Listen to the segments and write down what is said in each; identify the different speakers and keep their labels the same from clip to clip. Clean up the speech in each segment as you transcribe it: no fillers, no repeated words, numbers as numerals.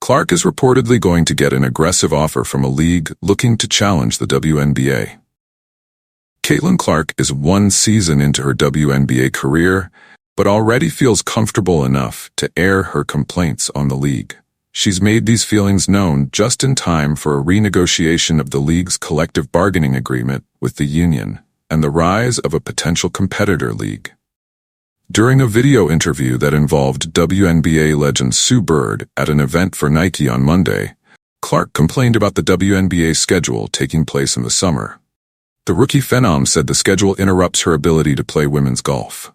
Speaker 1: Clark is reportedly going to get an aggressive offer from a league looking to challenge the WNBA. Caitlin Clark is 1 season into her WNBA career, but already feels comfortable enough to air her complaints on the league. She's made these feelings known just in time for a renegotiation of the league's collective bargaining agreement with the union and the rise of a potential competitor league. During a video interview that involved WNBA legend Sue Bird at an event for Nike on Monday, Clark complained about the WNBA schedule taking place in the summer. The rookie phenom said the schedule interrupts her ability to play women's golf.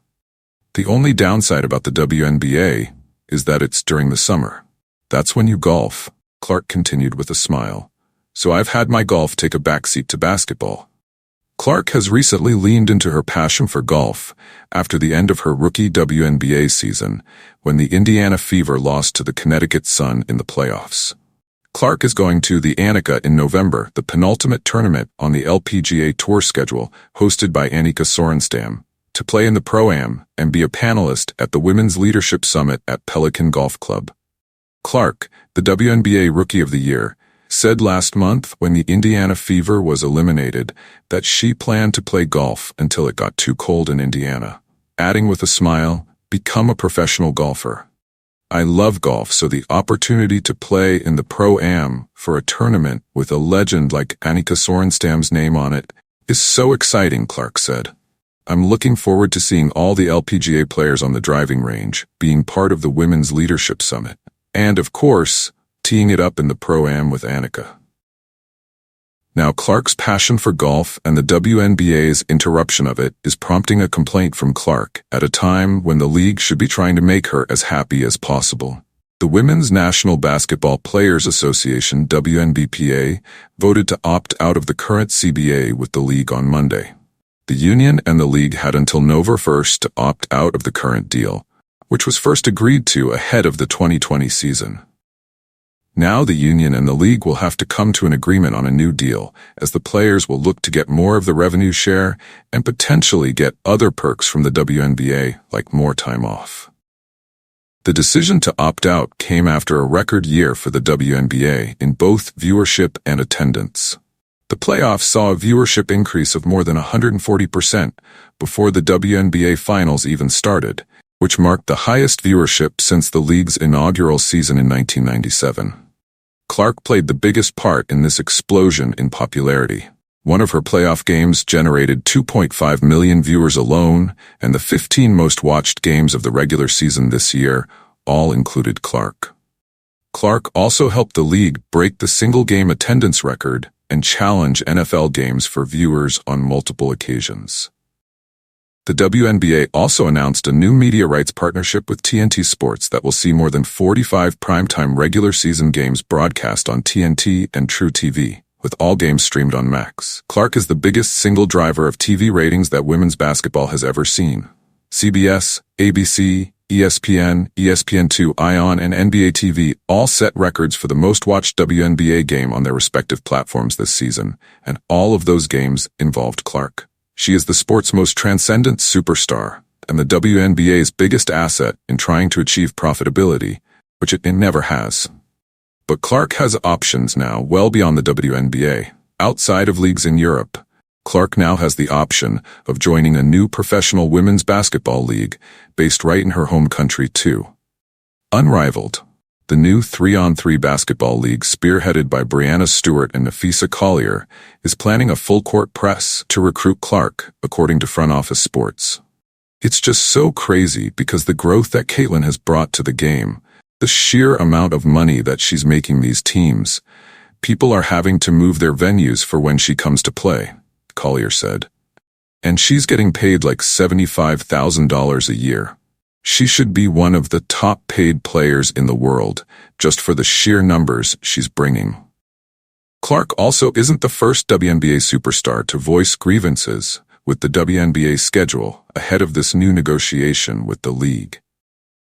Speaker 1: The only downside about the WNBA is that it's during the summer. That's when you golf, Clark continued with a smile. So I've had my golf take a backseat to basketball. Clark has recently leaned into her passion for golf after the end of her rookie WNBA season, when the Indiana Fever lost to the Connecticut Sun in the playoffs. Clark is going to the Annika in November, the penultimate tournament on the LPGA Tour schedule, hosted by Annika Sorenstam, to play in the Pro-Am and be a panelist at the Women's Leadership Summit at Pelican Golf Club. Clark, the WNBA Rookie of the Year, said last month when the Indiana Fever was eliminated that she planned to play golf until it got too cold in Indiana, adding with a smile, "Become a professional golfer. I love golf, so the opportunity to play in the Pro-Am for a tournament with a legend like Annika Sorenstam's name on it is so exciting," Clark said. "I'm looking forward to seeing all the LPGA players on the driving range, being part of the Women's Leadership Summit, and, of course, teeing it up in the Pro-Am with Annika." Now, Clark's passion for golf and the WNBA's interruption of it is prompting a complaint from Clark at a time when the league should be trying to make her as happy as possible. The Women's National Basketball Players Association, WNBPA, voted to opt out of the current CBA with the league on Monday. The union and the league had until November 1st to opt out of the current deal, which was first agreed to ahead of the 2020 season. Now the union and the league will have to come to an agreement on a new deal, as the players will look to get more of the revenue share and potentially get other perks from the WNBA, like more time off. The decision to opt out came after a record year for the WNBA in both viewership and attendance. The playoffs saw a viewership increase of more than 140% before the WNBA finals even started, which marked the highest viewership since the league's inaugural season in 1997. Clark played the biggest part in this explosion in popularity. One of her playoff games generated 2.5 million viewers alone, and the 15 most watched games of the regular season this year all included Clark. Clark also helped the league break the single-game attendance record and challenge NFL games for viewers on multiple occasions. The WNBA also announced a new media rights partnership with TNT Sports that will see more than 45 primetime regular season games broadcast on TNT and True TV, with all games streamed on Max. Clark is the biggest single driver of TV ratings that women's basketball has ever seen. CBS, ABC, ESPN, ESPN2, ION, and NBA TV all set records for the most watched WNBA game on their respective platforms this season, and all of those games involved Clark. She is the sport's most transcendent superstar, and the WNBA's biggest asset in trying to achieve profitability, which it never has. But Clark has options now well beyond the WNBA. Outside of leagues in Europe, Clark now has the option of joining a new professional women's basketball league based right in her home country too. Unrivaled, the new 3-on-3 basketball league spearheaded by Brianna Stewart and Nafisa Collier is planning a full-court press to recruit Clark, according to Front Office Sports. It's just so crazy because the growth that Caitlin has brought to the game, the sheer amount of money that she's making these teams, people are having to move their venues for when she comes to play, Collier said. And she's getting paid like $75,000 a year. She should be one of the top-paid players in the world, just for the sheer numbers she's bringing. Clark also isn't the first WNBA superstar to voice grievances with the WNBA schedule ahead of this new negotiation with the league.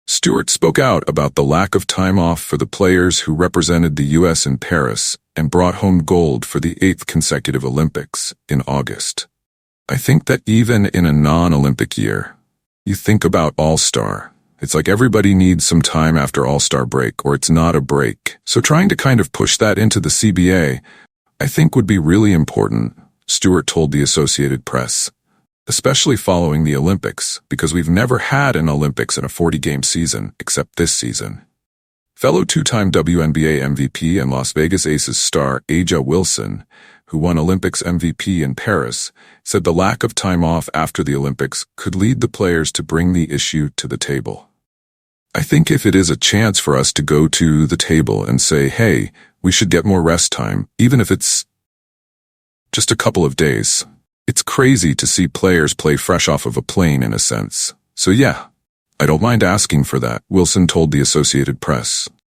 Speaker 1: Stewart spoke out about the lack of time off for the players who represented the U.S. in Paris and brought home gold for the 8th consecutive Olympics in August. "I think that even in a non-Olympic year, you think about All-Star," It's like everybody needs some time after All-Star break, or it's not a break. So trying to kind of push that into the CBA, I think would be really important, Stewart told the Associated Press. Especially following the Olympics, because we've never had an Olympics in a 40-game season, except this season. Fellow two-time WNBA MVP and Las Vegas Aces star A'ja Wilson, who won Olympics MVP in Paris, said the lack of time off after the Olympics could lead the players to bring the issue to the table. I think if it is a chance for us to go to the table and say, hey, we should get more rest time, even if it's just a couple of days. It's crazy to see players play fresh off of a plane in a sense. So yeah, I don't mind asking for that, Wilson told the Associated Press.